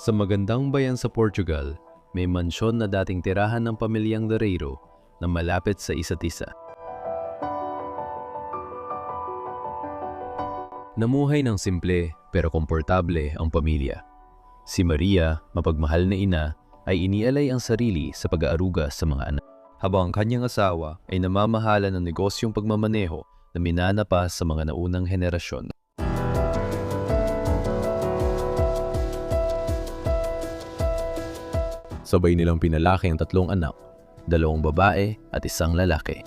Sa magandang bayan sa Portugal, may mansyon na dating tirahan ng pamilyang Loureiro na malapit sa isa't isa. Namuhay ng simple pero komportable ang pamilya. Si Maria, mapagmahal na ina, ay inialay ang sarili sa pag-aaruga sa mga anak, habang ang kanyang asawa ay namamahala ng negosyong pagmamaneho na minana pa sa mga naunang henerasyon. Sabay nilang pinalaki ang 3 anak, 2 babae at 1 lalaki.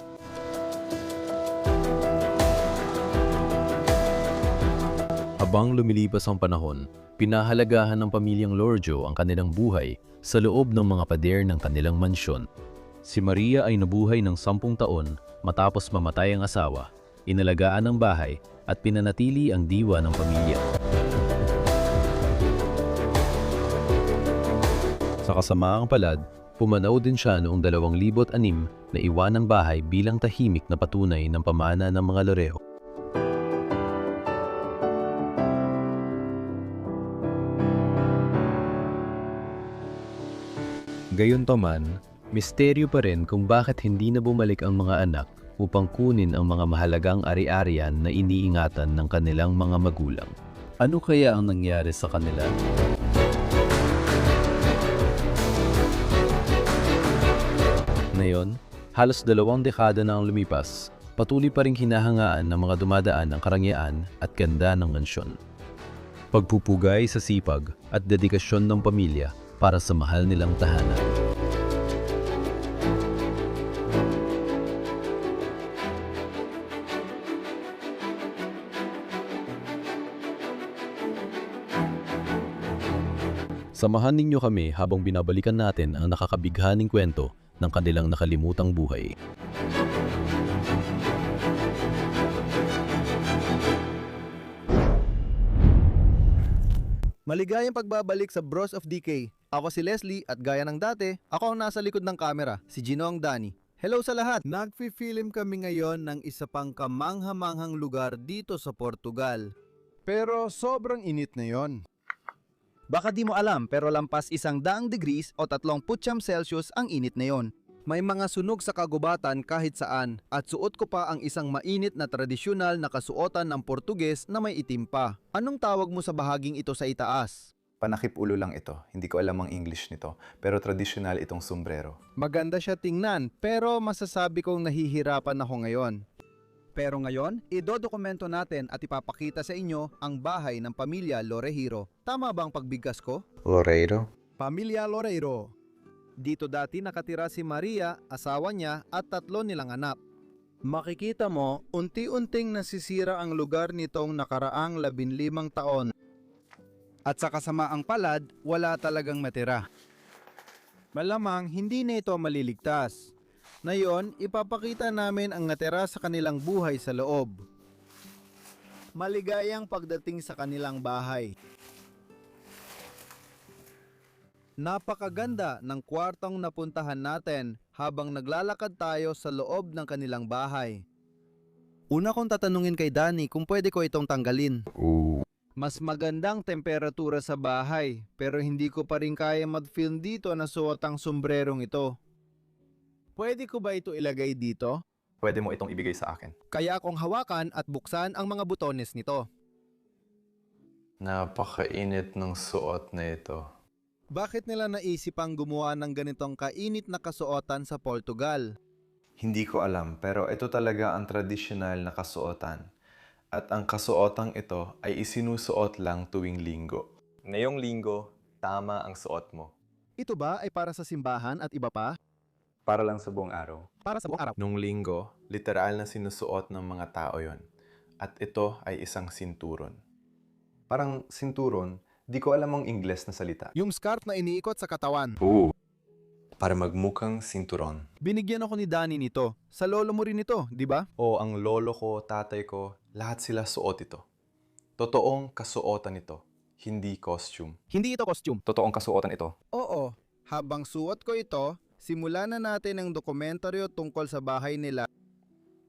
Habang lumilipas ang panahon, pinahalagahan ng pamilyang Lorjo ang kanilang buhay sa loob ng mga pader ng kanilang mansyon. Si Maria ay nabuhay ng 10 taon matapos mamatay ang asawa, inalagaan ang bahay at pinanatili ang diwa ng pamilya. Sa kasamaang palad, pumanaw din siya noong 2006 na iwan ang bahay bilang tahimik na patunay ng pamana ng mga Loureiro. Gayunpaman, misteryo pa rin kung bakit hindi na bumalik ang mga anak upang kunin ang mga mahalagang ari-arian na iniingatan ng kanilang mga magulang. Ano kaya ang nangyari sa kanila? Ngayon, halos 2 dekada na ang lumipas, patuloy pa ring hinahangaan ng mga dumadaan ang karangyaan at ganda ng mansyon. Pagpupugay sa sipag at dedikasyon ng pamilya para sa mahal nilang tahanan. Samahan ninyo kami habang binabalikan natin ang nakakabighaning kwento ng kanilang nakalimutang buhay. Maligayang pagbabalik sa Bros of DK. Ako si Leslie at gaya ng dati, ako ang nasa likod ng kamera, si Gino ang Danny. Hello sa lahat! Nagfi-film kami ngayon ng isa pang kamangha-manghang lugar dito sa Portugal. Pero sobrang init na yon. Baka di mo alam pero lampas 100 degrees o 39 Celsius ang init na yon. May mga sunog sa kagubatan kahit saan at suot ko pa ang isang mainit na tradisyonal na kasuotan ng Portuges na may itim pa. Anong tawag mo sa bahaging ito sa itaas? Panakip ulo lang ito. Hindi ko alam ang English nito, pero tradisyonal itong sombrero. Maganda siya tingnan pero masasabi kong nahihirapan ako ngayon. Pero ngayon, idodokumento natin at ipapakita sa inyo ang bahay ng pamilya Loureiro. Tama ba ang pagbigkas ko? Loureiro? Pamilya Loureiro. Dito dati nakatira si Maria, asawa niya at 3 nilang anak. Makikita mo, unti-unting nasisira ang lugar nitong nakaraang 15 taon. At sa kasamaang palad, wala talagang matira. Malamang hindi na ito maliligtas. Ngayon, ipapakita namin ang natira sa kanilang buhay sa loob. Maligayang pagdating sa kanilang bahay. Napakaganda ng kwartong napuntahan natin habang naglalakad tayo sa loob ng kanilang bahay. Una kong tatanungin kay Danny kung pwede ko itong tanggalin. Mas magandang temperatura sa bahay pero hindi ko pa rin kaya mag-film dito na suot ang sombrerong ito. Pwede ko ba ito ilagay dito? Pwede mo itong ibigay sa akin. Kaya akong hawakan at buksan ang mga butones nito. Napakainit ng suot na ito. Bakit nila naisipang gumawa ng ganitong kainit na kasuotan sa Portugal? Hindi ko alam, pero ito talaga ang tradisyonal na kasuotan. At ang kasuotang ito ay isinusuot lang tuwing linggo. Ngayong linggo, tama ang suot mo. Ito ba ay para sa simbahan at iba pa? Para lang sa buong araw. Para sa buong araw. Nung linggo, literal na sinusuot ng mga tao yon. At ito ay isang sinturon. Parang sinturon, di ko alam ang Ingles na salita. Yung scarf na iniikot sa katawan. Para magmukhang sinturon. Binigyan ako ni Danny nito. Sa lolo mo rin ito, di ba? O ang lolo ko, tatay ko, lahat sila suot ito. Totoong kasuotan ito, hindi costume. Hindi ito costume. Totoong kasuotan ito. Oo, habang suot ko ito, simulan na natin ang dokumentaryo tungkol sa bahay nila.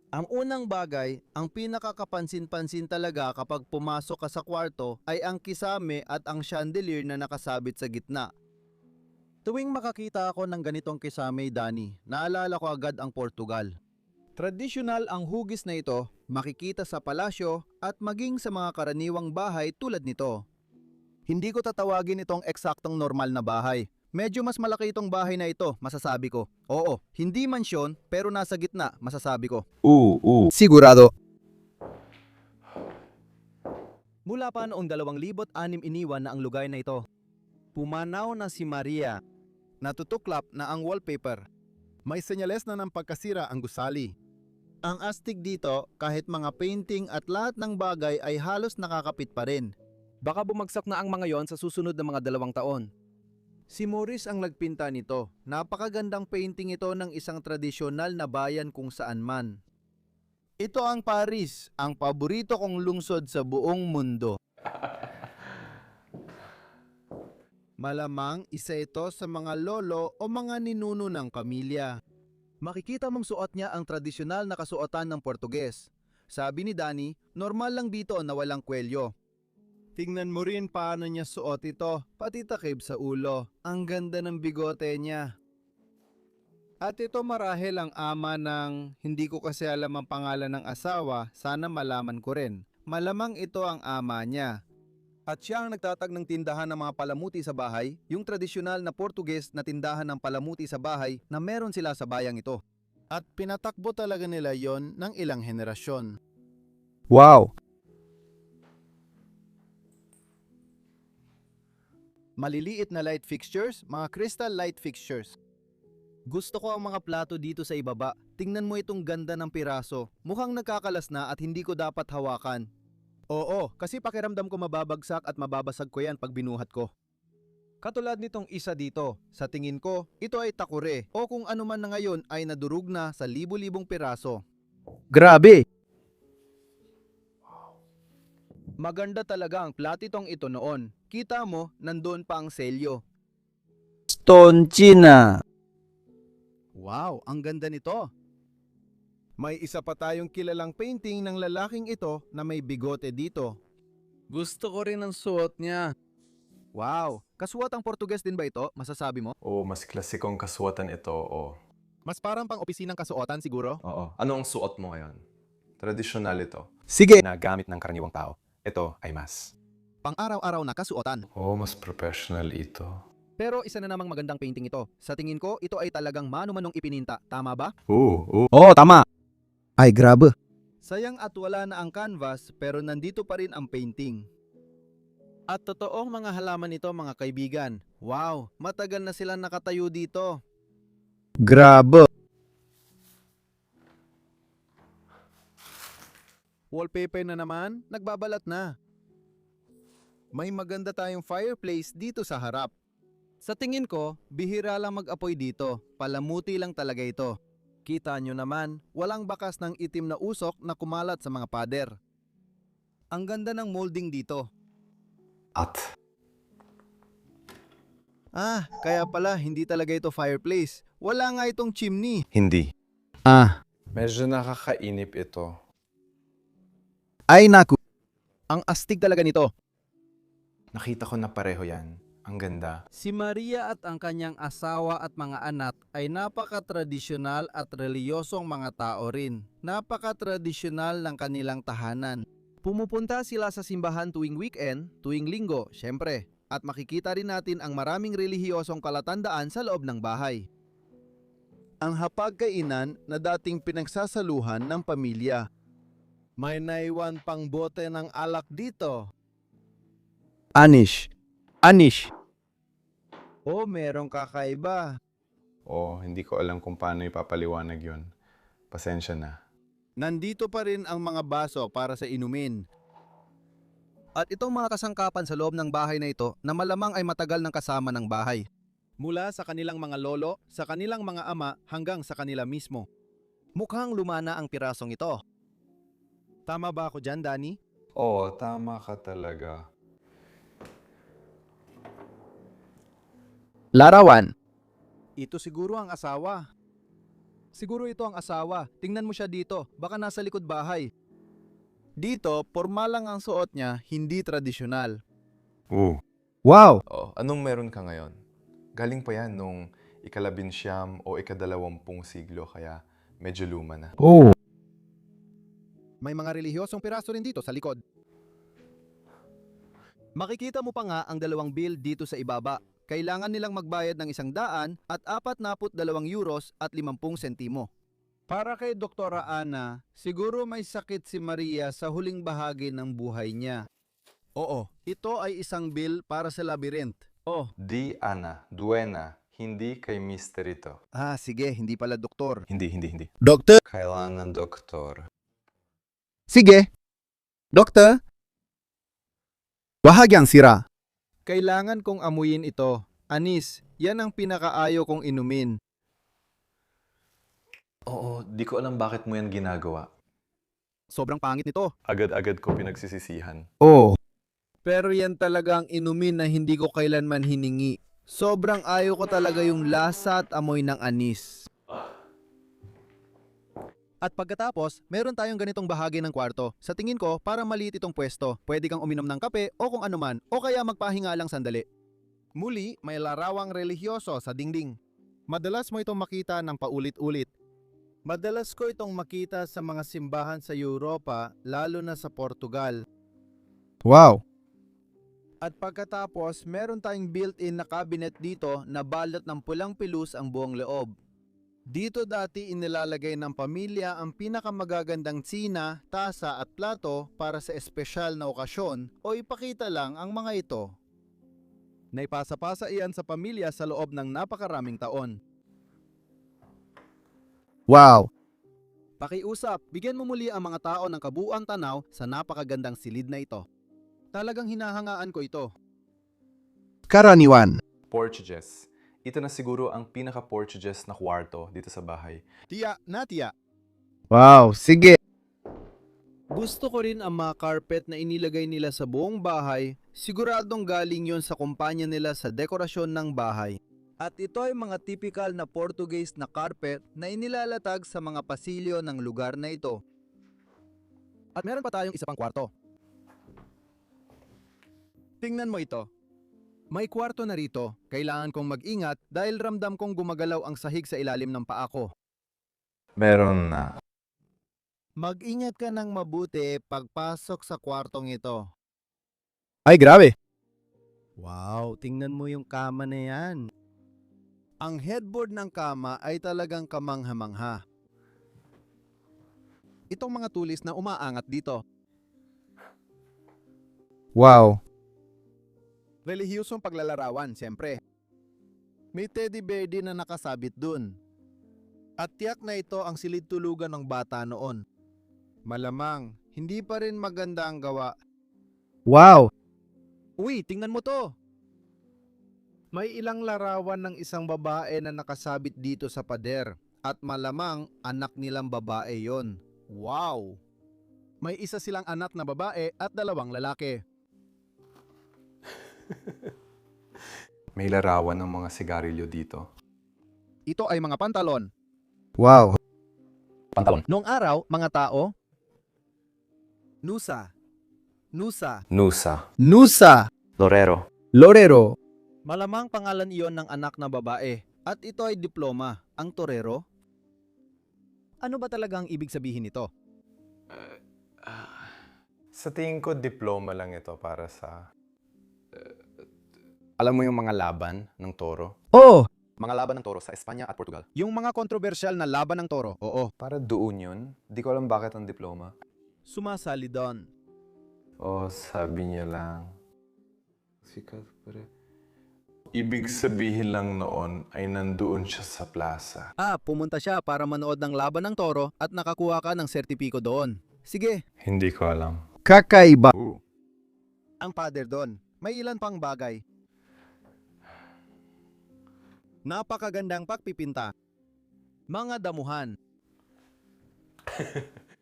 Ang unang bagay, ang pinakakapansin-pansin talaga kapag pumasok ka sa kwarto ay ang kisame at ang chandelier na nakasabit sa gitna. Tuwing makakita ako ng ganitong kisame, Dani, naalala ko agad ang Portugal. Tradisyonal ang hugis na ito, makikita sa palasyo at maging sa mga karaniwang bahay tulad nito. Hindi ko tatawagin itong eksaktong normal na bahay. Medyo mas malaki itong bahay na ito, masasabi ko. Oo, hindi mansyon pero nasa gitna, masasabi ko. Sigurado. Mula pa noong 2006 iniwan na ang lugar na ito. Pumanaw na si Maria. Natutuklap na ang wallpaper. May senyales na ng pagkasira ang gusali. Ang astig dito, kahit mga painting at lahat ng bagay ay halos nakakapit pa rin. Baka bumagsak na ang mga yon sa susunod na mga 2 taon. Si Maurice ang nagpinta nito. Napakagandang painting ito ng isang tradisyonal na bayan kung saan man. Ito ang Paris, ang paborito kong lungsod sa buong mundo. Malamang isa ito sa mga lolo o mga ninuno ng pamilya. Makikita mong suot niya ang tradisyonal na kasuotan ng Portuges. Sabi ni Dani, normal lang dito na walang kwelyo. Tingnan mo rin paano niya suot ito, pati takip sa ulo. Ang ganda ng bigote niya. At ito marahil ang ama ng, hindi ko kasi alam ang pangalan ng asawa, sana malaman ko rin. Malamang ito ang ama niya. At siya ang nagtatag ng tindahan ng mga palamuti sa bahay, yung tradisyonal na Portuges na tindahan ng palamuti sa bahay na meron sila sa bayang ito. At pinatakbo talaga nila yon ng ilang henerasyon. Wow! Maliliit na light fixtures, mga crystal light fixtures. Gusto ko ang mga plato dito sa ibaba. Tingnan mo itong ganda ng piraso. Mukhang nagkakalas na at hindi ko dapat hawakan. Oo, kasi pakiramdam ko mababagsak at mababasag ko yan pag binuhat ko. Katulad nitong isa dito, sa tingin ko, ito ay takure o kung ano man na ngayon ay nadurog na sa libu-libong piraso. Grabe! Maganda talaga ang platitong ito noon. Kita mo, nandoon pa ang selyo. Stone China. Wow, ang ganda nito. May isa pa tayong kilalang painting ng lalaking ito na may bigote dito. Gusto ko rin ang suot niya. Wow, kasuotang Portuges din ba ito? Masasabi mo? Oo, mas klasikong kasuotan ito, oo. Mas parang pang opisinang kasuotan siguro? Oo. Ano ang suot mo ngayon? Tradisyonal ito. Sige! Na gamit ng karaniwang tao. Ito ay mas. Pang araw-araw na kasuotan. Oo, mas professional ito. Pero isa na namang magandang painting ito. Sa tingin ko, ito ay talagang mano-manong ipininta. Tama ba? Oo. Oo, tama. Ay, grabe. Sayang at wala na ang canvas pero nandito pa rin ang painting. At totoong mga halaman ito mga kaibigan. Wow, matagal na silang nakatayo dito. Grabe. Wallpaper na naman, nagbabalat na. May maganda tayong fireplace dito sa harap. Sa tingin ko, bihira lang mag-apoy dito. Palamuti lang talaga ito. Kita nyo naman, walang bakas ng itim na usok na kumalat sa mga pader. Ang ganda ng molding dito. At Kaya pala hindi talaga ito fireplace. Wala nga itong chimney. hindi. Medyo nakakainip ito. Ay naku. Ang astig talaga nito. Nakita ko na pareho yan. Ang ganda. Si Maria at ang kanyang asawa at mga anak ay napaka-tradisyonal at reliyosong mga tao rin. Napaka-tradisyonal ng kanilang tahanan. Pumupunta sila sa simbahan tuwing weekend, tuwing linggo, syempre. At makikita rin natin ang maraming relihiyosong kalatandaan sa loob ng bahay. Ang hapagkainan na dating pinagsasaluhan ng pamilya. May naiwan pang bote ng alak dito. Anish. Oh, merong kakaiba. Hindi ko alam kung paano ipapaliwanag yun. Pasensya na. Nandito pa rin ang mga baso para sa inumin. At itong mga kasangkapan sa loob ng bahay na ito na malamang ay matagal ng kasama ng bahay. Mula sa kanilang mga lolo, sa kanilang mga ama hanggang sa kanila mismo. Mukhang lumana ang pirasong ito. Tama ba ako dyan, Dani? Oo, tama ka talaga. Larawan. Ito siguro ang asawa. Siguro ito ang asawa. Tingnan mo siya dito. Baka nasa likod bahay. Dito, pormal lang ang suot niya, hindi tradisyonal. Wow! Oh, anong meron ka ngayon? Galing pa yan nung ikalabinsyam o ikadalawampung siglo kaya medyo luma na. Oh! May mga relihiyosong piraso rin dito sa likod. Makikita mo pa nga ang 2 bill dito sa ibaba. Kailangan nilang magbayad ng 100 at 42 euros at 50 sentimo. Para kay Doktora Ana, siguro may sakit si Maria sa huling bahagi ng buhay niya. Oo, ito ay isang bill para sa labyrinth. Oh, Di Ana, Duena, hindi kay Mister ito. sige, hindi pala doktor. Hindi. Doktor? Kailangan doktor. Sige. Doktor? Bahagyang sira. Kailangan kong amuyin ito. Anis, yan ang pinakaayo kong inumin. Oo, di ko alam bakit mo yan ginagawa. Sobrang pangit nito. Agad-agad ko pinagsisisihan. Oo. Pero yan talaga ang inumin na hindi ko kailanman hiningi. Sobrang ayaw ko talaga yung lasa at amoy ng anis. At pagkatapos, meron tayong ganitong bahagi ng kwarto. Sa tingin ko, para maliit itong pwesto. Pwede kang uminom ng kape o kung anuman, o kaya magpahinga lang sandali. Muli, may larawang relihiyoso sa dingding. Madalas mo itong makita ng paulit-ulit. Madalas ko itong makita sa mga simbahan sa Europa, lalo na sa Portugal. Wow! At pagkatapos, meron tayong built-in na cabinet dito na balot ng pulang pilus ang buong loob. Dito dati inilalagay ng pamilya ang pinakamagagandang tsina, tasa at plato para sa espesyal na okasyon o ipakita lang ang mga ito. Naipasa-pasa iyan sa pamilya sa loob ng napakaraming taon. Wow! Pakiusap, bigyan mo muli ang mga tao ng kabuuang tanaw sa napakagandang silid na ito. Talagang hinahangaan ko ito. Karaniwan. Portuguese. Ito na siguro ang pinaka-Portuguese na kwarto dito sa bahay. Tiya na tiya. Wow, sige. Gusto ko rin ang mga carpet na inilagay nila sa buong bahay. Siguradong galing yon sa kumpanya nila sa dekorasyon ng bahay. At ito ay mga typical na Portuguese na carpet na inilalatag sa mga pasilyo ng lugar na ito. At meron pa tayong isa pang kwarto. Tingnan mo ito. May kwarto na rito. Kailangan kong mag-ingat dahil ramdam kong gumagalaw ang sahig sa ilalim ng paa ko. Meron na. Mag-ingat ka ng mabuti pagpasok sa kwartong ito. Ay, grabe! Wow, tingnan mo yung kama na yan. Ang headboard ng kama ay talagang kamangha-mangha. Itong mga tulis na umaangat dito. Wow! Relihiyosong paglalarawan, siyempre. May teddy bear din na nakasabit dun. At tiyak na ito ang silid tulugan ng bata noon. Malamang, hindi pa rin maganda ang gawa. Wow! Uy, tingnan mo to! May ilang larawan ng isang babae na nakasabit dito sa pader. At malamang, anak nilang babae yon. Wow! May isa silang anak na babae at 2 lalaki. May larawan ng mga sigarilyo dito. Ito ay mga pantalon. Wow! Pantalon. Noong araw, mga tao, Nusa. Nusa. Lorero. Malamang pangalan iyon ng anak na babae. At ito ay diploma, ang torero. Ano ba talaga ang ibig sabihin nito? Sa tingin ko, diploma lang ito para sa... alam mo yung mga laban ng toro? Oh! Mga laban ng toro sa Espanya at Portugal. Yung mga kontrobersyal na laban ng toro, oo. Para doon yun. Di ko alam bakit ang diploma. Sumasali doon. Oh, sabi niya lang. Sikat pare. Ibig sabihin lang noon ay nandoon siya sa plaza. Pumunta siya para manood ng laban ng toro at nakakuha ka ng sertipiko doon. Sige. Hindi ko alam. Kakaiba. Ang pader doon. May ilan pang bagay. Napakagandang pagpipinta. Mga damuhan.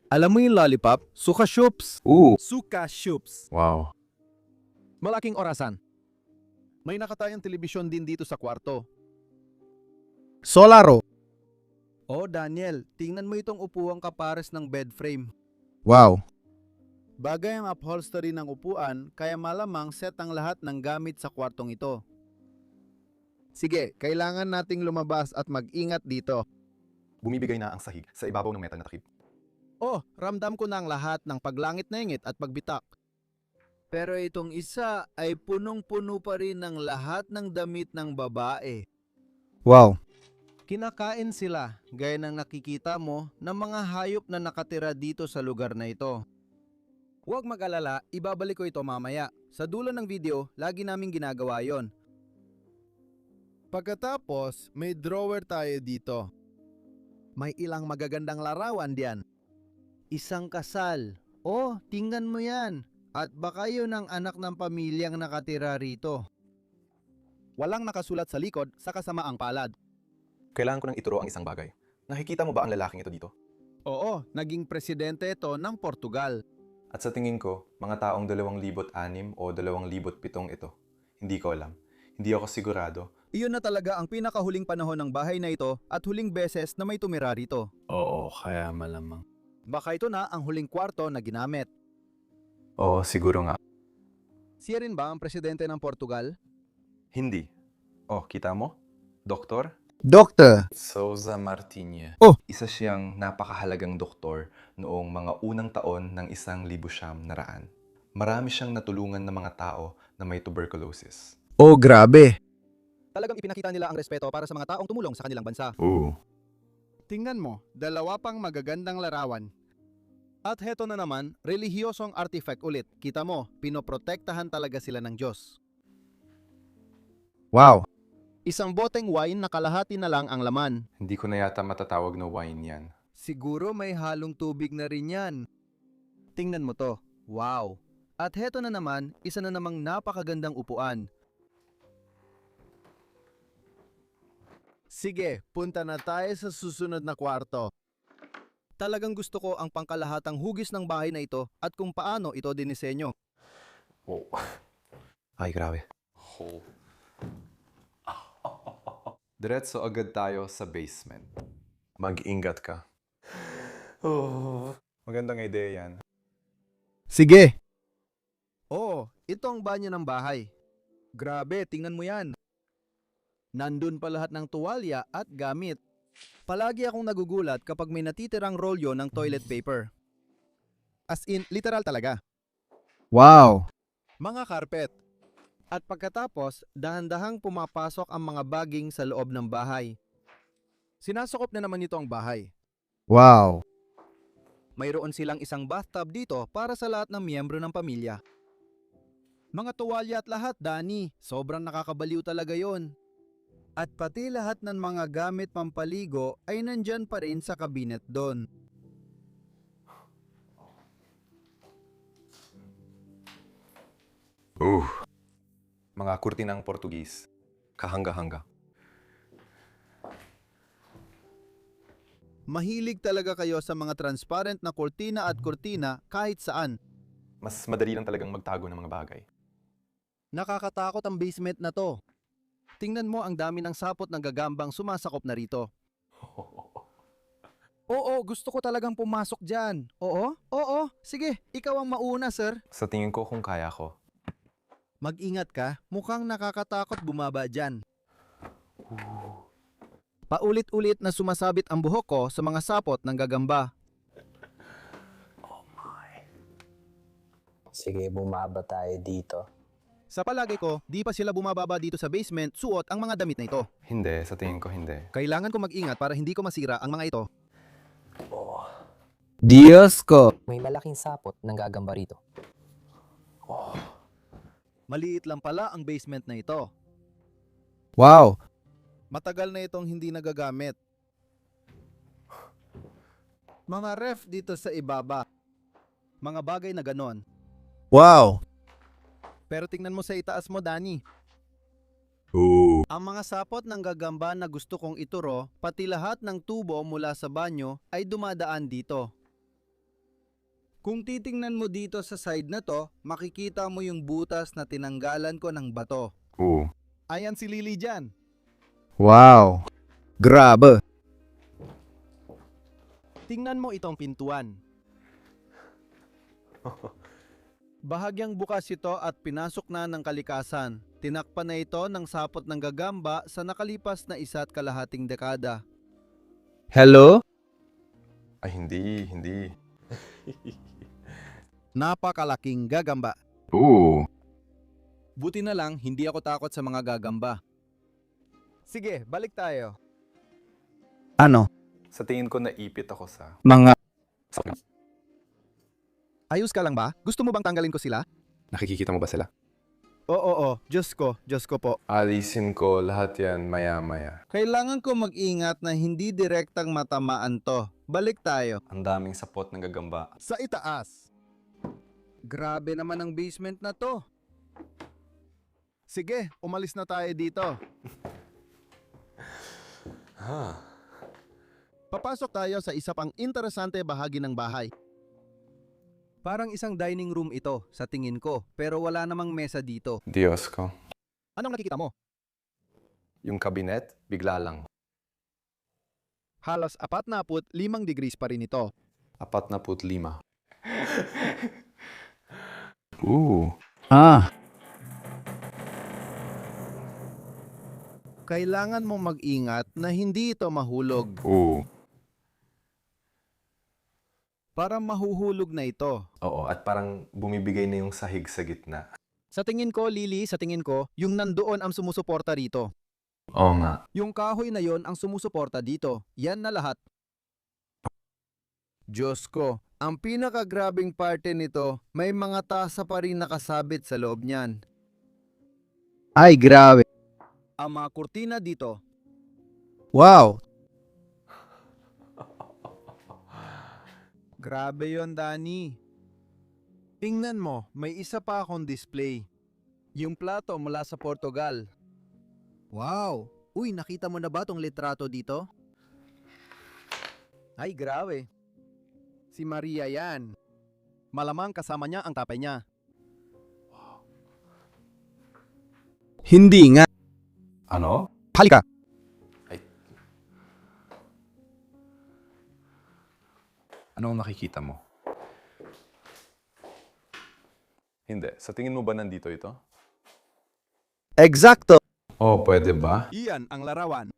Alam mo yung lollipop? Suka Shoops. Suka Shoops. Wow. Malaking orasan. May nakatayang telebisyon din dito sa kwarto. Solaro. Oh, Daniel, tingnan mo itong upuang kapares ng bed frame. Wow. Bagay ang upholstery ng upuan, kaya malamang set ang lahat ng gamit sa kwartong ito. Sige, kailangan nating lumabas at mag-ingat dito. Bumibigay na ang sahig sa ibabaw ng metal na takip. Oh, ramdam ko na ang lahat ng paglangit-nengit at pagbitak. Pero itong isa ay punong-puno pa rin ng lahat ng damit ng babae. Wow. Kinakain sila, gaya ng nakikita mo, ng mga hayop na nakatira dito sa lugar na ito. Huwag mag-alala, ibabalik ko ito mamaya. Sa dulo ng video, lagi naming ginagawa yon. Pagkatapos, may drawer tayo dito. May ilang magagandang larawan diyan. Isang kasal. Oh, tingnan mo yan. At baka yun ang anak ng pamilyang nakatira rito. Walang nakasulat sa likod sa kasamaang palad. Kailangan ko nang ituro ang isang bagay. Nakikita mo ba ang lalaking ito dito? Oo, naging presidente ito ng Portugal. At sa tingin ko, mga taong 2006 o 2007 ito. Hindi ko alam. Hindi ako sigurado. Iyon na talaga ang pinakahuling panahon ng bahay na ito at huling beses na may tumira rito. Oo, kaya malamang. Baka ito na ang huling kwarto na ginamit. Oo, siguro nga. Siya rin ba ang presidente ng Portugal? Hindi. Oh, kita mo? Doktor? Doktor. Sousa Martinez. Oh! Isa siyang napakahalagang doktor noong mga unang taon ng 1900. Marami siyang natulungan ng mga tao na may tuberculosis. Oh, grabe. Talagang ipinakita nila ang respeto para sa mga taong tumulong sa kanilang bansa. Oo. Tingnan mo, dalawa pang magagandang larawan. At heto na naman, relihiyosong artifact ulit. Kita mo, pinoprotektahan talaga sila ng Diyos. Wow. Isang boteng wine na kalahati na lang ang laman. Hindi ko na yata matatawag na wine yan. Siguro may halong tubig na rin yan. Tingnan mo to. Wow. At heto na naman, isa na namang napakagandang upuan. Sige, punta na tayo sa susunod na kwarto. Talagang gusto ko ang pangkalahatang hugis ng bahay na ito at kung paano ito dinisenyo. Oh. Ay, grabe. Diretso agad tayo sa basement. Mag-ingat ka. Oh, magandang ideya yan. Sige. Oo, ito ang banyo ng bahay. Grabe, tingnan mo yan. Nandun pa lahat ng tuwalya at gamit. Palagi akong nagugulat kapag may natitirang rolyo ng toilet paper. As in, literal talaga. Wow. Mga carpet. At pagkatapos, dahan-dahang pumapasok ang mga baging sa loob ng bahay. Sinasakop na naman nito ang bahay. Wow. Mayroon silang isang bathtub dito para sa lahat ng miyembro ng pamilya. Mga tuwalya at lahat, Dani. Sobrang nakakabaliw talaga yon. At pati lahat ng mga gamit pampaligo ay nandyan pa rin sa kabinet doon. Mga kurtinang Portugis. Kahanga-hanga. Mahilig talaga kayo sa mga transparent na kurtina at kurtina kahit saan. Mas madali lang talagang magtago ng mga bagay. Nakakatakot ang basement na to. Tingnan mo ang dami ng sapot ng gagambang sumasakop na rito. Oo, gusto ko talagang pumasok dyan. Oo, sige, ikaw ang mauna, sir. Sa tingin ko kung kaya ko. Mag-ingat ka, mukhang nakakatakot bumaba dyan. Paulit-ulit na sumasabit ang buhok ko sa mga sapot ng gagamba. Sige, bumaba tayo dito. Sa palagay ko, di pa sila bumababa dito sa basement suot ang mga damit na ito. Hindi, sa tingin ko hindi. Kailangan ko mag-ingat para hindi ko masira ang mga ito. Diyos ko. May malaking sapot ng gagamba rito. Maliit lang pala ang basement na ito. Wow. Matagal na itong hindi nagagamit. Mga ref dito sa ibaba. Mga bagay na ganon. Wow. Pero tingnan mo sa itaas mo, Dani. Ang mga sapot ng gagamba na gusto kong ituro, pati lahat ng tubo mula sa banyo ay dumadaan dito. Kung titingnan mo dito sa side na to, makikita mo yung butas na tinanggalan ko ng bato. Oo. Ayan si Lily dyan. Wow. Grabe. Tingnan mo itong pintuan. Bahagyang bukas ito at pinasok na ng kalikasan. Tinakpan na ito ng sapot ng gagamba sa nakalipas na 1.5 dekada. Hello? Ay, hindi. Napakalaking gagamba. Oo. Buti na lang, hindi ako takot sa mga gagamba. Sige, balik tayo. Ano? Sa tingin ko naipit ako sa... Mga... Ayos ka lang ba? Gusto mo bang tanggalin ko sila? Nakikita mo ba sila? Oo. Diyos ko po. Alisin ko lahat yan maya-maya. Kailangan ko mag-ingat na hindi direktang matamaan to. Balik tayo. Ang daming sapot ng gagamba. Sa itaas. Grabe naman ang basement na to. Sige, umalis na tayo dito. Papasok tayo sa isa pang interesante bahagi ng bahay. Parang isang dining room ito sa tingin ko, pero wala namang mesa dito. Diyos ko. Anong nakikita mo? Yung kabinet, bigla lang. Halos 45 degrees pa rin ito. 45. Kailangan mong mag-ingat na hindi ito mahulog. Parang mahuhulog na ito. Oo, at parang bumibigay na yung sahig sa gitna. Sa tingin ko, Lily, yung nandoon ang sumusuporta rito. Oo nga. Yung kahoy na yon ang sumusuporta dito. Yan na lahat. Diyos ko, ang pinakagrabing parte nito, may mga tasa pa rin nakasabit sa loob niyan. Ay, grabe. Ang mga kurtina dito. Wow! Grabe yon, Danny. Tingnan mo, may isa pa akong display. Yung plato mula sa Portugal. Wow! Uy, nakita mo na ba tong litrato dito? Ay, grabe. Si Maria yan. Malamang kasama niya ang tatay niya. Hindi nga. Ano? Halika! Anong nakikita mo? Hindi. Sa tingin mo ba nandito ito? Eksakto! Oh, pwede ba? Iyan ang larawan.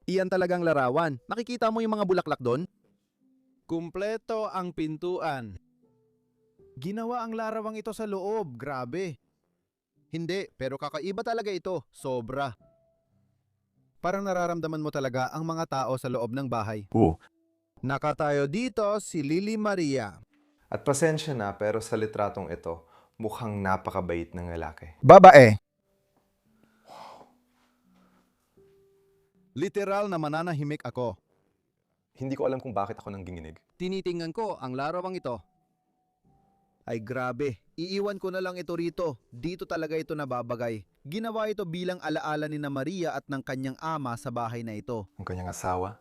Iyan talagang larawan. Nakikita mo yung mga bulaklak doon? Kumpleto ang pintuan. Ginawa ang larawang ito sa loob. Grabe. Hindi, pero kakaiba talaga ito. Sobra. Parang nararamdaman mo talaga ang mga tao sa loob ng bahay. Oo. Nakatayo dito si Lily Maria. At pasensya na, pero sa litratong ito, mukhang napakabait ng lalaki. Babae. Literal na mananahimik ako. Hindi ko alam kung bakit ako nangginginig. Tinitingnan ko ang larawang ito. Ay grabe, iiwan ko na lang ito rito. Dito talaga ito nababagay. Ginawa ito bilang alaala ni na Maria at ng kanyang ama sa bahay na ito. Ang kanyang asawa?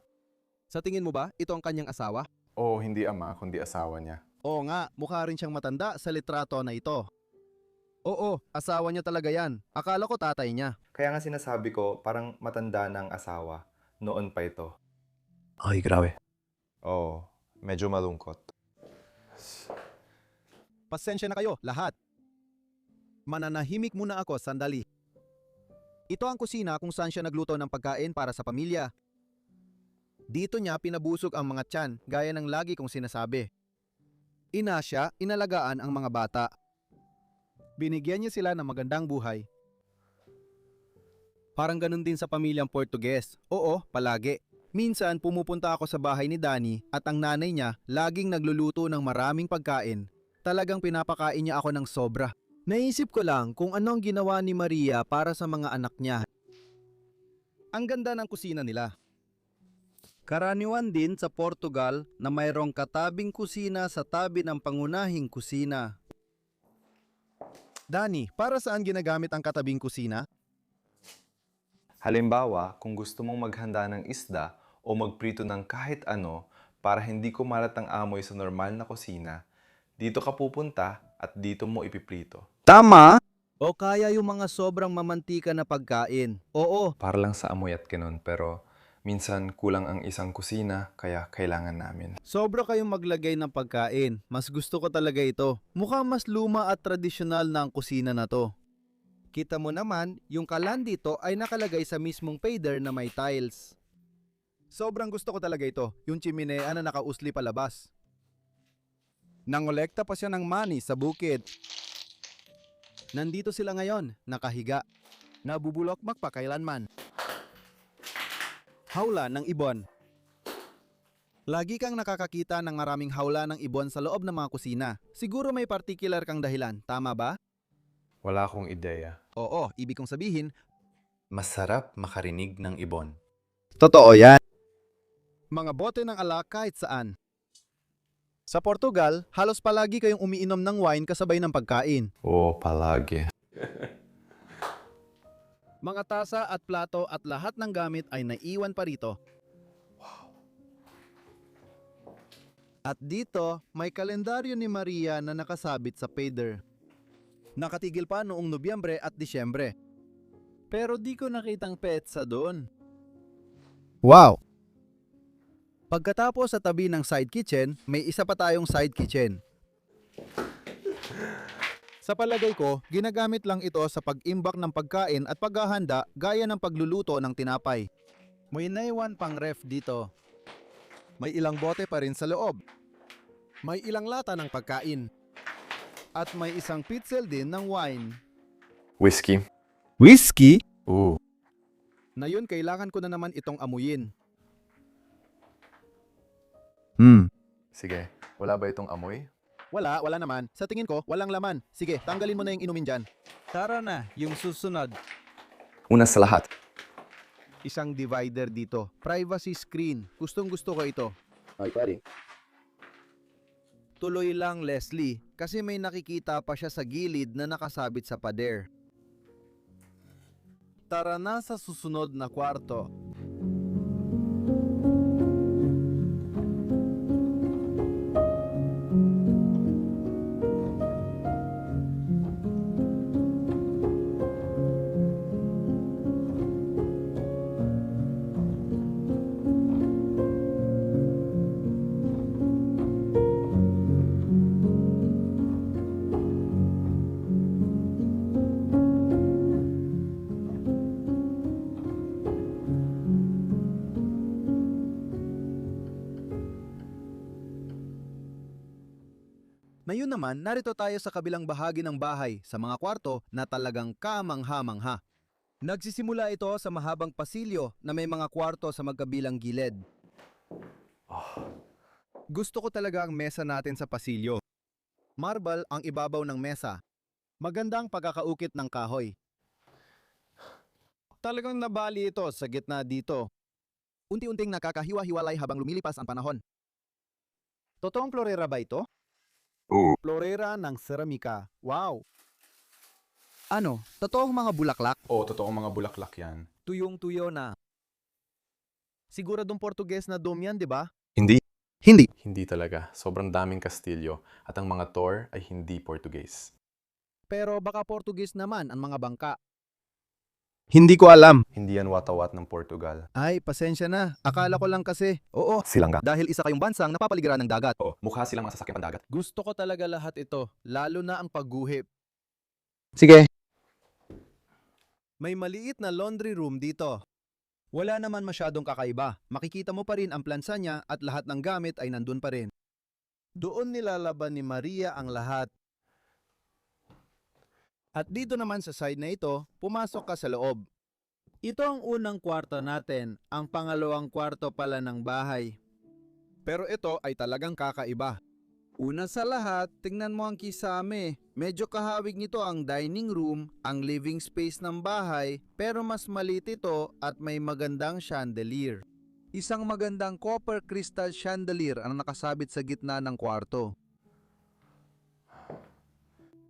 Sa tingin mo ba, ito ang kanyang asawa? Oo, hindi ama, kundi asawa niya. Oo nga, mukha rin siyang matanda sa litrato na ito. Oo, asawa niya talaga yan. Akala ko tatay niya. Kaya nga sinasabi ko, parang matanda ng asawa. Noon pa ito. Ay, grabe. Oo, medyo malungkot. Pasensya na kayo, lahat. Mananahimik muna ako sandali. Ito ang kusina kung saan siya nagluto ng pagkain para sa pamilya. Dito niya pinabusog ang mga tiyan, gaya ng lagi kong sinasabi. Ina siya, inalagaan ang mga bata. Binigyan niya sila ng magandang buhay. Parang ganun din sa pamilyang Portuges. Oo, palagi. Minsan pumupunta ako sa bahay ni Danny at ang nanay niya laging nagluluto ng maraming pagkain. Talagang pinapakain niya ako ng sobra. Naisip ko lang kung ano ang ginawa ni Maria para sa mga anak niya. Ang ganda ng kusina nila. Karaniwan din sa Portugal na mayroong katabing kusina sa tabi ng pangunahing kusina. Danny, para saan ginagamit ang katabing kusina? Halimbawa, kung gusto mong maghanda ng isda o magprito ng kahit ano para hindi kumalat ang amoy sa normal na kusina, dito ka pupunta at dito mo ipiprito. Tama! O kaya yung mga sobrang mamantika na pagkain. Oo, Para lang sa amoy at kinon, pero Minsan kulang ang isang kusina, kaya kailangan namin. Sobra kayong maglagay ng pagkain. Mas gusto ko talaga ito. Mukhang mas luma at tradisyonal na ang kusina na to. Kita mo naman, yung kalan dito ay nakalagay sa mismong pader na may tiles. Sobrang gusto ko talaga ito, yung chimenea na nakausli palabas. Nangolekta pa siya ng money sa bukid. Nandito sila ngayon, nakahiga. Nabubulokmak pa kailanman. Hawla ng ibon. Lagi kang nakakakita ng maraming hawla ng ibon sa loob ng mga kusina. Siguro may particular kang dahilan, tama ba? Wala akong ideya. Oo, ibig kong sabihin, Masarap makarinig ng ibon. totoo yan. Mga bote ng alak kahit saan. Sa Portugal, halos palagi kayong umiinom ng wine kasabay ng pagkain. Oo, palagi. Mga tasa at plato at lahat ng gamit ay naiwan pa rito. At dito, may kalendaryo ni Maria na nakasabit sa pader. Nakatigil pa noong Nobyembre at Disyembre. Pero di ko nakitang petsa doon. Wow! Pagkatapos sa tabi ng side kitchen, may isa pa tayong side kitchen. Sa palagay ko, ginagamit lang ito sa pag-imbak ng pagkain at paghahanda gaya ng pagluluto ng tinapay. May naiwan pang ref dito. May ilang bote pa rin sa loob. May ilang lata ng pagkain. At may isang pitzel din ng wine. Whiskey. Whiskey? Oo. Na yun, kailangan ko na naman itong amuyin. Sige, wala ba itong amoy? Wala naman. Sa tingin ko, walang laman. Sige, tanggalin mo na yung inumin dyan. Tara na, yung susunod. Una sa lahat. Isang divider dito. Privacy screen. Gustong gusto ko ito. Ay, pare. Tuloy lang, Leslie, kasi may nakikita pa siya sa gilid na nakasabit sa pader. Tara na sa susunod na kwarto. Ngayon naman, narito tayo sa kabilang bahagi ng bahay, sa mga kwarto na talagang kamangha-mangha. Nagsisimula ito sa mahabang pasilyo na may mga kwarto sa magkabilang gilid. Gusto ko talaga ang mesa natin sa pasilyo. Marble ang ibabaw ng mesa. Magandang pagkakaukit ng kahoy. Talagang nabali ito sa gitna dito. Unti-unting nakakahiwa-hiwalay habang lumilipas ang panahon. Totoong florera ba ito? Oo. Florera ng seramika. Wow! Ano? Totoong mga bulaklak? Oo, totoong mga bulaklak yan. Tuyong-tuyo na. Siguradong Portuges na dome yan, di ba? Hindi. Hindi. Hindi talaga. Sobrang daming kastilyo at ang mga tor ay hindi Portuguese. Pero baka Portuges naman ang mga bangka. Hindi ko alam. Hindi yan watawat ng Portugal. Ay, pasensya na. Akala ko lang kasi. Oo, Silangga. dahil isa kayong bansang napapaligiran ng dagat. Oo, mukha silang mga sasakyan dagat. Gusto ko talaga lahat ito, lalo na ang pagguhit. Sige. May maliit na laundry room dito. Wala naman masyadong kakaiba. Makikita mo pa rin ang plansa niya at lahat ng gamit ay nandun pa rin. Doon nilalaban ni Maria ang lahat. At dito naman sa side na ito, pumasok ka sa loob. Ito ang unang kwarto natin, ang pangalawang kwarto pala ng bahay. Pero ito ay talagang kakaiba. Una sa lahat, tingnan mo ang kisame. Medyo kahawig nito ang dining room, ang living space ng bahay, pero mas maliit ito at may magandang chandelier. Isang magandang copper crystal chandelier ang nakasabit sa gitna ng kwarto.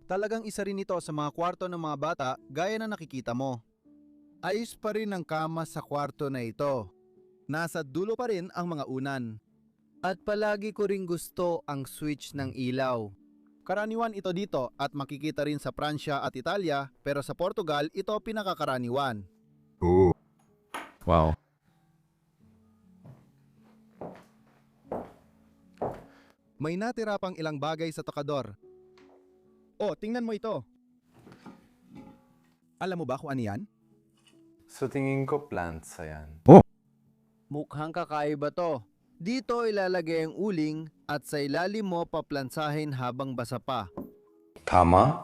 Talagang isa rin ito sa mga kwarto ng mga bata gaya na nakikita mo. Ayos pa rin ang kama sa kwarto na ito. Nasa dulo pa rin ang mga unan. At palagi ko ring gusto ang switch ng ilaw. Karaniwan ito dito at makikita rin sa Pransya at Italia, pero sa Portugal ito pinakakaraniwan. Wow. May natira pang ilang bagay sa tokador. Oh, tingnan mo ito. Alam mo ba kung ano yan? So tingin ko plants yan. Mukhang kakaiba to. Dito ilalagay ang uling at sa ilalim mo paplansahin habang basa pa. Tama?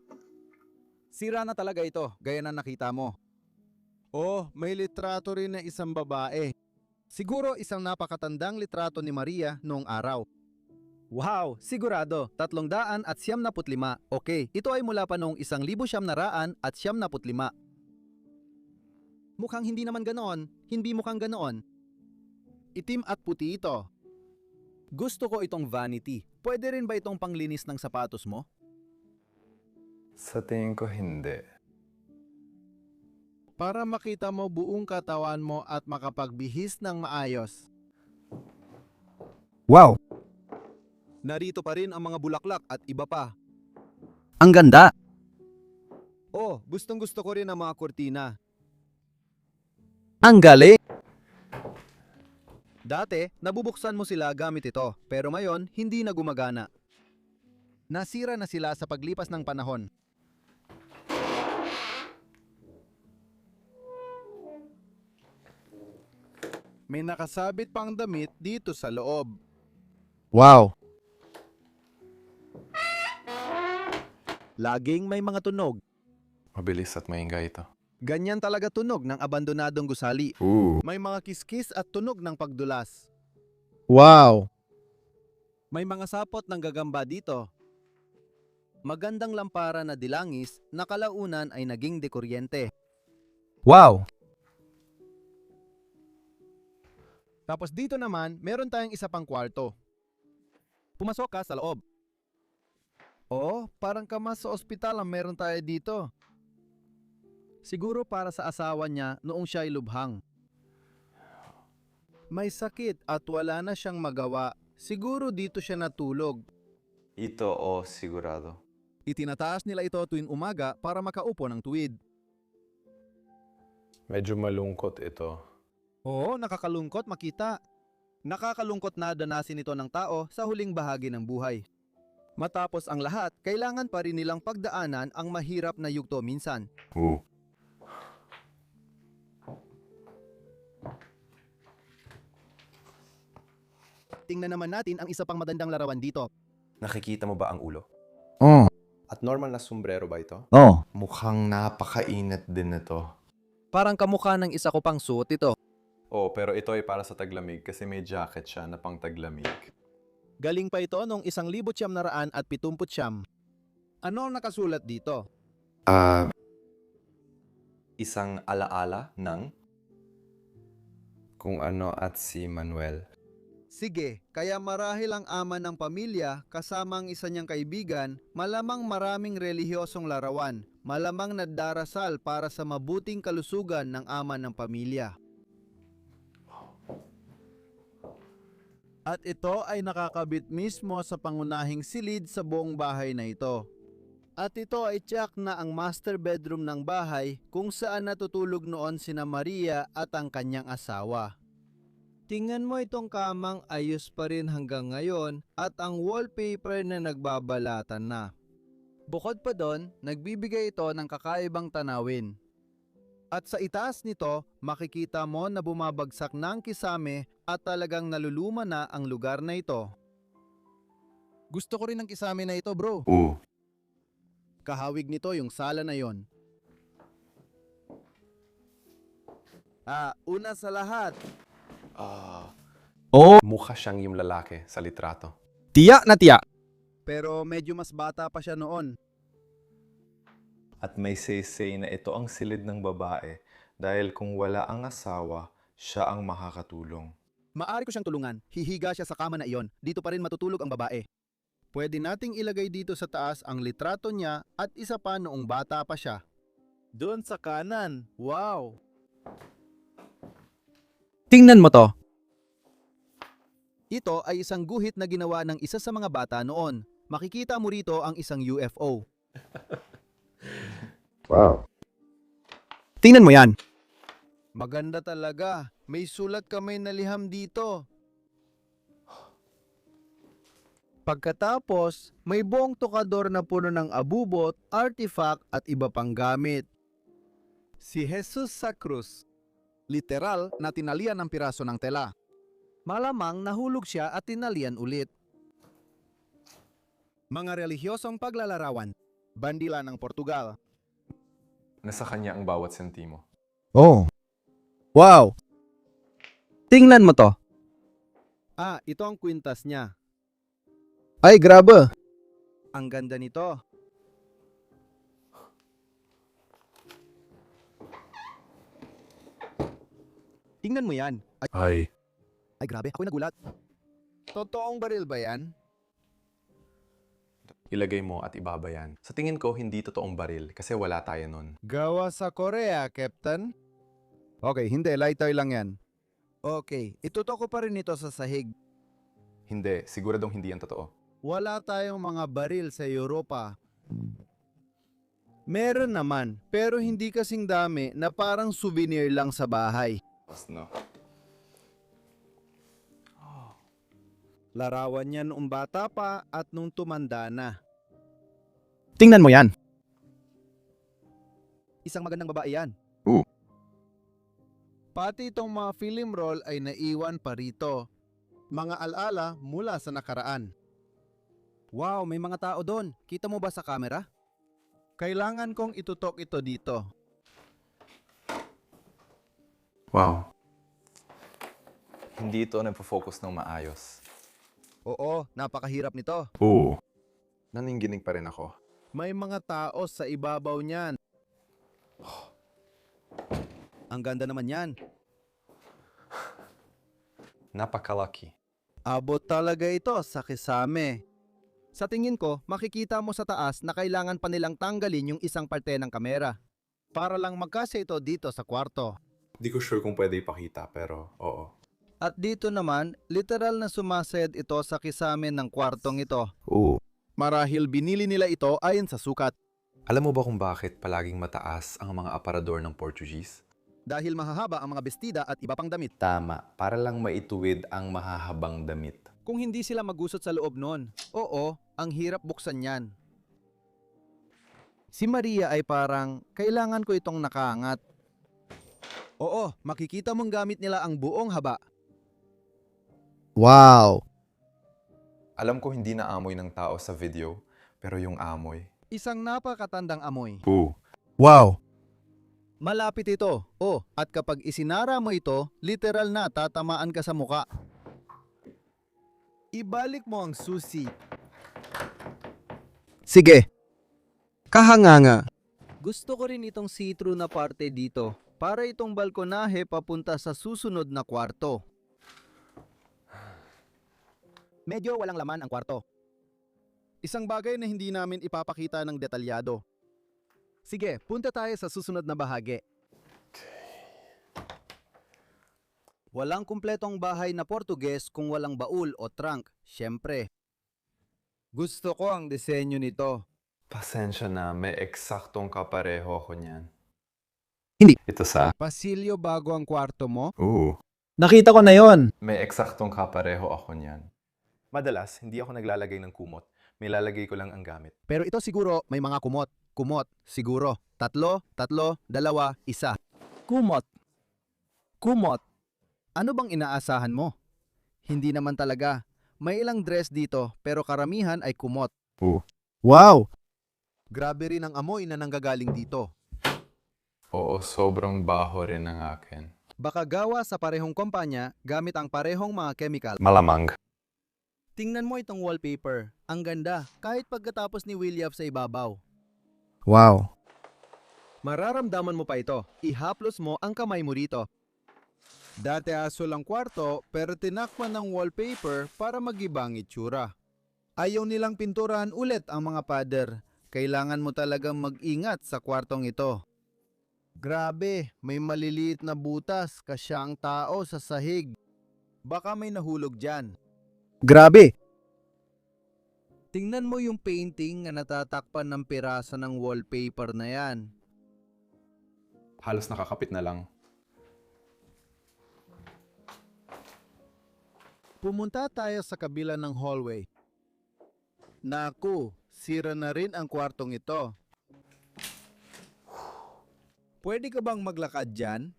Sira na talaga ito, gaya na nakita mo. Oh, may litrato rin na isang babae. Siguro isang napakatandang litrato ni Maria noong araw. Wow, sigurado, 375. Okay, ito ay mula pa noong 1900 at 1975. Mukhang hindi naman ganoon, hindi mukhang ganoon. Itim at puti ito. Gusto ko itong vanity. Pwede rin ba itong panglinis ng sapatos mo? Sa tingin ko hindi. Para makita mo buong katawan mo at makapagbihis ng maayos. Wow! Narito pa rin ang mga bulaklak at iba pa. Ang ganda! Oh, gustong-gusto ko rin ang mga kurtina. Ang galing! Dati, nabubuksan mo sila gamit ito, pero ngayon, hindi na gumagana. Nasira na sila sa paglipas ng panahon. May nakasabit pang damit dito sa loob. Wow! Laging may mga tunog. Mabilis at maingay ito. Ganyan talaga tunog ng abandonadong gusali. May mga kiskis at tunog ng pagdulas. Wow! May mga sapot ng gagamba dito. Magandang lampara na dilangis na kalaunan ay naging dekuryente. Wow! Tapos dito naman, meron tayong isa pang kwarto. Pumasok ka sa loob. Oh, parang kamas sa ospital ang meron tayo dito. Siguro para sa asawa niya noong siya ay lubhang. May sakit at wala na siyang magawa. Siguro dito siya natulog. Ito o sigurado. Itinataas nila ito tuwing umaga para makaupo ng tuwid. Medyo malungkot ito. Oo, nakakalungkot makita. Nakakalungkot na danasin ito ng tao sa huling bahagi ng buhay. Matapos ang lahat, kailangan pa rin nilang pagdaanan ang mahirap na yugto minsan. Tingnan naman natin ang isa pang magandang larawan dito. Nakikita mo ba ang ulo? Oh. At normal na sombrero ba ito? Oh. Mukhang napakainit din ito. Parang kamukha ng isa ko pang suot ito. Oh, pero ito ay para sa taglamig kasi may jacket siya na pang taglamig. Galing pa ito noong 1979. Ano ang nakasulat dito? Isang alaala ng kung ano at si Manuel. Sige, kaya marahil ang ama ng pamilya kasama ang isa niyang kaibigan, malamang maraming relihiyosong larawan, malamang nagdarasal para sa mabuting kalusugan ng ama ng pamilya. At ito ay nakakabit mismo sa pangunahing silid sa buong bahay na ito. At ito ay tiyak na ang master bedroom ng bahay kung saan natutulog noon sina Maria at ang kanyang asawa. Tingnan mo itong kamang ayos pa rin hanggang ngayon at ang wallpaper na nagbabalatan na. Bukod pa doon, nagbibigay ito ng kakaibang tanawin. At sa itaas nito, makikita mo na bumabagsak na ang kisame at talagang naluluma na ang lugar na ito. Gusto ko rin ng kisame na ito, bro. Kahawig nito yung sala na yon. Una sa lahat. Mukha siyang yung lalaki sa litrato. Tiya na tiya. Pero medyo mas bata pa siya noon. At may say na ito ang silid ng babae dahil kung wala ang asawa, siya ang makakatulong. Maari ko siyang tulungan. Hihiga siya sa kama na iyon. Dito pa rin matutulog ang babae. Pwede nating ilagay dito sa taas ang litrato niya at isa pa noong bata pa siya. Doon sa kanan. Wow! Tingnan mo to. Ito ay isang guhit na ginawa ng isa sa mga bata noon. Makikita mo rito ang isang UFO. Wow. Tingnan mo yan. Maganda talaga. May sulat kamay na liham dito. Pagkatapos, may buong tokador na puno ng abubot, artifact at iba pang gamit. Si Jesus sa krus. Literal na tinalian ng piraso ng tela. Malamang nahulog siya at tinalian ulit. Mga relihiyosong paglalarawan. Bandila ng Portugal. Nasa kanya ang bawat sentimo. Oh. Wow! Tingnan mo to. Ito ang kwintas niya. Ay, grabe! Ang ganda nito. Tingnan mo yan. Ay, grabe. Ako'y nagulat. Totoong baril ba yan? Ilagay mo at ibaba yan. Sa tingin ko, hindi totoong baril kasi wala tayo nun. Gawa sa Korea, Captain. Okay, hindi. Lighter lang yan. Okay, itutok ko pa rin ito sa sahig. Hindi, siguradong hindi yan totoo. Wala tayong mga baril sa Europa. Meron naman, pero hindi kasing dami na parang souvenir lang sa bahay. No. Larawan niya noong bata pa at nung tumanda na. Tingnan mo yan. Isang magandang babae yan. Oo. Pati itong mga film roll ay naiwan pa rito. Mga alaala mula sa nakaraan. Wow, may mga tao doon. Kita mo ba sa camera? Kailangan kong itutok ito dito. Wow. Hindi ito nagpo-focus ng maayos. Oo, napakahirap nito. Oo. Naninginig pa rin ako. May mga tao sa ibabaw niyan. Ang ganda naman yan. Napakalaki. Abot talaga ito sa kisame. Sa tingin ko, makikita mo sa taas na kailangan pa nilang tanggalin yung isang parte ng kamera. Para lang magkasya ito dito sa kwarto. Di ko sure kung pwede ipakita, pero oo. At dito naman, literal na sumasayad ito sa kisame ng kwartong ito. Oo. Marahil binili nila ito ayon sa sukat. Alam mo ba kung bakit palaging mataas ang mga aparador ng Portuguese? Dahil mahahaba ang mga bestida at iba pang damit. Tama, para lang maituwid ang mahahabang damit. Kung hindi sila magusot sa loob nun, oo, ang hirap buksan yan. Si Maria ay parang, kailangan ko itong nakaangat. Oo, makikita mong gamit nila ang buong haba. Wow! Alam ko hindi na amoy ng tao sa video, pero yung amoy. Isang napakatandang amoy. Oo. Wow! Malapit ito. Oh, at kapag isinara mo ito, literal na tatamaan ka sa muka. Ibalik mo ang susi. Sige. Kahanganga. Gusto ko rin itong see-through na parte dito para itong balkonahe papunta sa susunod na kwarto. Medyo walang laman ang kwarto. Isang bagay na hindi namin ipapakita ng detalyado. Sige, punta tayo sa susunod na bahagi. Walang kumpletong bahay na Portuges kung walang baul o trunk, syempre. Gusto ko ang disenyo nito. Pasensya na, may eksaktong kapareho ako niyan. Hindi. Ito sa? Pasilyo bago ang kwarto mo? Oo. Nakita ko na yon. May eksaktong kapareho ako niyan. Madalas, hindi ako naglalagay ng kumot. May lalagay ko lang ang gamit. Pero ito siguro may mga kumot. Kumot, siguro. 3, 2, 1. Kumot. Kumot. Ano bang inaasahan mo? Hindi naman talaga. May ilang dress dito pero karamihan ay kumot. Oo. Wow! Grabe rin ang amoy na nanggagaling dito. Oo, sobrang baho rin ang akin. Baka gawa sa parehong kumpanya gamit ang parehong mga chemical. Malamang. Tingnan mo itong wallpaper. Ang ganda, kahit pagkatapos ni William sa ibabaw. Wow! Mararamdaman mo pa ito. Ihaplos mo ang kamay mo rito. Dati aso lang kwarto pero tinakpan ng wallpaper para mag-ibang itsura. Ayaw nilang pinturahan ulit ang mga pader. Kailangan mo talagang mag-ingat sa kwartong ito. Grabe, may maliliit na butas kasyang tao sa sahig. Baka may nahulog dyan. Grabe! Tingnan mo yung painting na natatakpan ng pirasa ng wallpaper na yan. Halos nakakapit na lang. Pumunta tayo sa kabila ng hallway. Naku, sira na rin ang kwartong ito. Pwede ka bang maglakad dyan?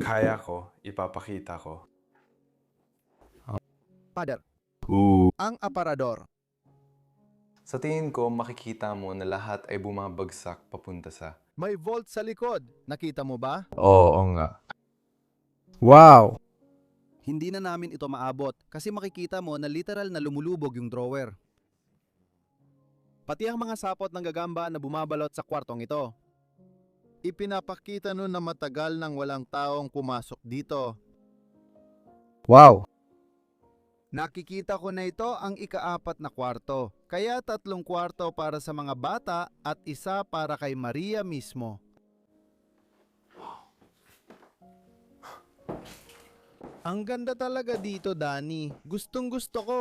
Kaya ko, ipapakita ko. Father, ang aparador. Sa tingin ko, makikita mo na lahat ay bumabagsak papunta sa... May vault sa likod. Nakita mo ba? Oo nga. Wow! Hindi na namin ito maabot kasi makikita mo na literal na lumulubog yung drawer. Pati ang mga sapot ng gagamba na bumabalot sa kwartong ito. Ipinapakita nun na matagal nang walang taong pumasok dito. Wow! Nakikita ko na ito ang ika-4 na kwarto. Kaya 3 kwarto para sa mga bata at 1 para kay Maria mismo. Ang ganda talaga dito, Danny. Gustong-gusto ko.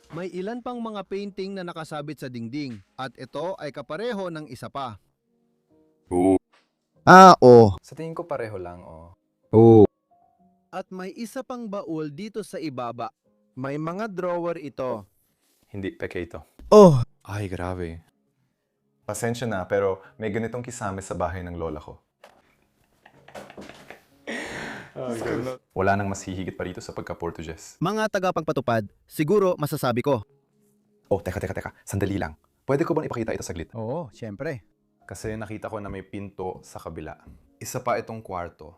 May ilan pang mga painting na nakasabit sa dingding at ito ay kapareho ng isa pa. Sa tingin ko pareho lang, oh. At may isa pang baul dito sa ibaba. May mga drawer ito. Hindi, peke ito. Oh! Ay, grabe. Pasensya na, pero may ganitong kisame sa bahay ng lola ko. Wala nang mas hihigit pa rito sa pagka-Portuguese. Mga tagapagpatupad, siguro masasabi ko. Oh, teka. Sandali lang. Pwede ko bang ipakita ito saglit? Oo, syempre. Kasi nakita ko na may pinto sa kabila. Isa pa itong kwarto.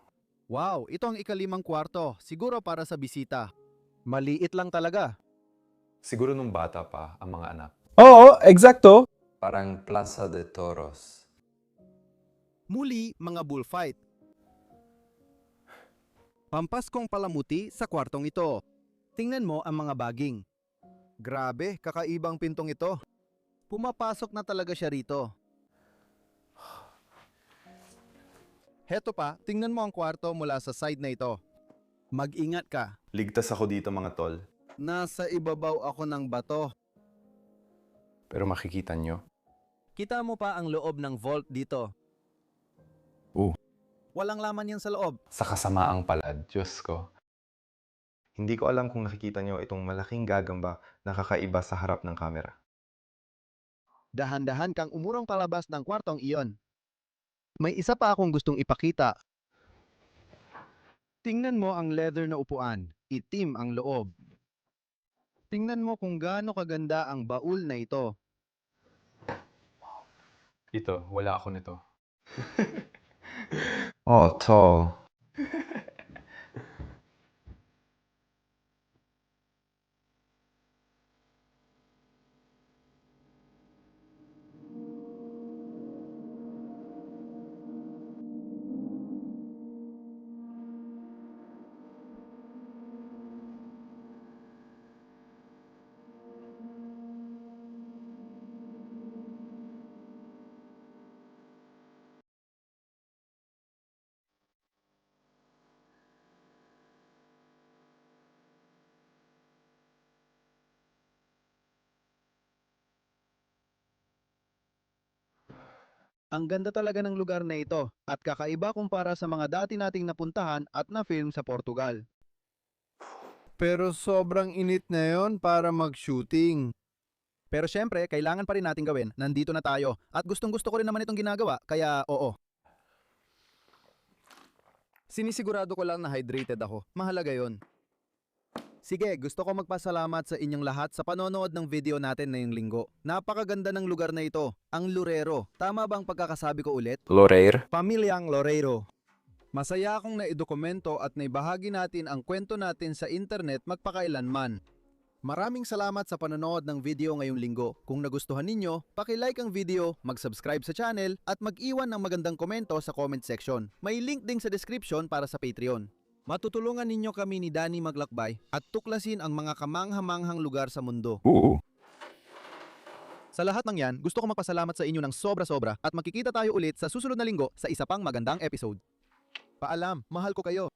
Wow, ito ang ika-5 kwarto. Siguro para sa bisita. Maliit lang talaga. Siguro nung bata pa ang mga anak. Oo, eksakto. Parang Plaza de Toros. Muli, mga bullfight. Pampaskong palamuti sa kwartong ito. Tingnan mo ang mga baging. Grabe, kakaibang pintong ito. Pumapasok na talaga siya rito. Heto pa, tingnan mo ang kwarto mula sa side na ito. Mag-ingat ka. Ligtas ako dito mga tol. Nasa ibabaw ako ng bato. Pero makikita nyo. Kita mo pa ang loob ng vault dito. Walang laman yan sa loob. Sa kasamaang palad, Diyos ko. Hindi ko alam kung nakikita nyo itong malaking gagamba na kakaiba sa harap ng kamera. Dahan-dahan kang umurong palabas ng kwartong iyon. May isa pa akong gustong ipakita. Tingnan mo ang leather na upuan. Itim ang loob. Tingnan mo kung gaano kaganda ang baul na ito. Ito, wala ako nito. Oh, tall. Ang ganda talaga ng lugar na ito at kakaiba kumpara sa mga dati nating napuntahan at na-film sa Portugal. Pero sobrang init na yon para mag-shooting. Pero syempre, kailangan pa rin natin gawin. Nandito na tayo at gustong-gusto ko rin naman itong ginagawa, kaya oo. Sinisigurado ko lang na hydrated ako. Mahalaga yon. Sige, gusto ko magpasalamat sa inyong lahat sa panonood ng video natin ngayong linggo. Napakaganda ng lugar na ito, ang Loureiro. Tama bang pagkakasabi ko ulit? Loreir? Pamilyang Loureiro. Masaya akong naidokumento at naibahagi natin ang kwento natin sa internet magpakailanman. Maraming salamat sa panonood ng video ngayong linggo. Kung nagustuhan ninyo, paki-like ang video, mag-subscribe sa channel, at mag-iwan ng magandang komento sa comment section. May link din sa description para sa Patreon. Matutulungan ninyo kami ni Danny maglakbay at tuklasin ang mga kamangha-manghang lugar sa mundo. Sa lahat ng yan, gusto ko magpasalamat sa inyo ng sobra-sobra at makikita tayo ulit sa susunod na linggo sa isa pang magandang episode. Paalam, mahal ko kayo.